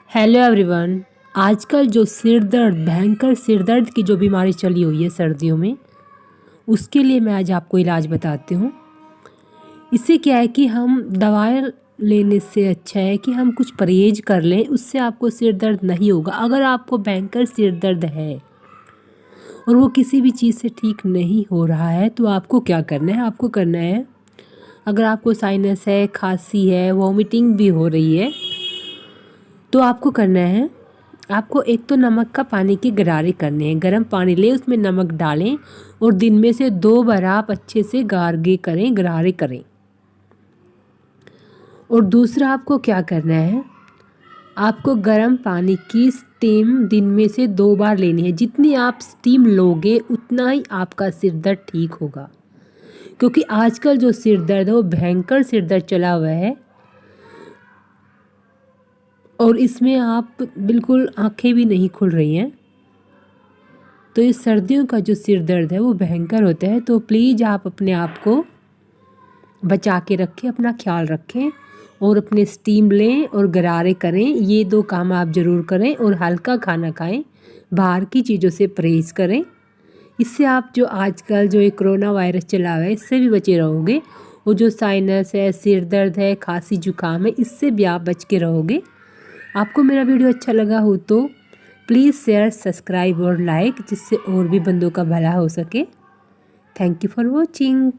Hello everyone. आजकल जो सिर दर्द भयंकर सिर दर्द की जो बीमारी चली हुई है सर्दियों में, उसके लिए मैं आज आपको इलाज बताती हूँ। इससे क्या है कि हम दवाई लेने से अच्छा है कि हम कुछ परहेज कर लें, उससे आपको सिर दर्द नहीं होगा। अगर आपको भयंकर सिर दर्द है और वो किसी भी चीज़ से ठीक नहीं हो रहा है तो आपको क्या करना है? आपको करना है, अगर आपको साइनस है, खांसी है, वॉमिटिंग भी हो रही है, तो आपको करना है, आपको एक तो नमक का पानी के गरारे करने हैं। गर्म पानी लें, उसमें नमक डालें और दिन में से 2 बार आप अच्छे से गार्गे करें, गरारे करें। और दूसरा आपको क्या करना है, आपको गर्म पानी की स्टीम दिन में से 2 बार लेनी है। जितनी आप स्टीम लोगे उतना ही आपका सिर दर्द ठीक होगा, क्योंकि आजकल जो सिर दर्द है वो भयंकर सिर दर्द चला हुआ है और इसमें आप बिल्कुल आंखें भी नहीं खुल रही हैं। तो इस सर्दियों का जो सिर दर्द है वो भयंकर होता है। तो प्लीज़ आप अपने आप को बचा के रखें, अपना ख्याल रखें और अपने स्टीम लें और गरारे करें। ये 2 काम आप ज़रूर करें और हल्का खाना खाएं, बाहर की चीज़ों से परहेज़ करें। इससे आप जो आजकल जो ये कोरोना वायरस चला हुआ है इससे भी बचे रहोगे, और जो साइनस है, सिर दर्द है, खांसी जुकाम है, इससे भी आप बच के रहोगे। आपको मेरा वीडियो अच्छा लगा हो तो प्लीज़ शेयर, सब्सक्राइब और लाइक, जिससे और भी बंदों का भला हो सके। Thank you for watching.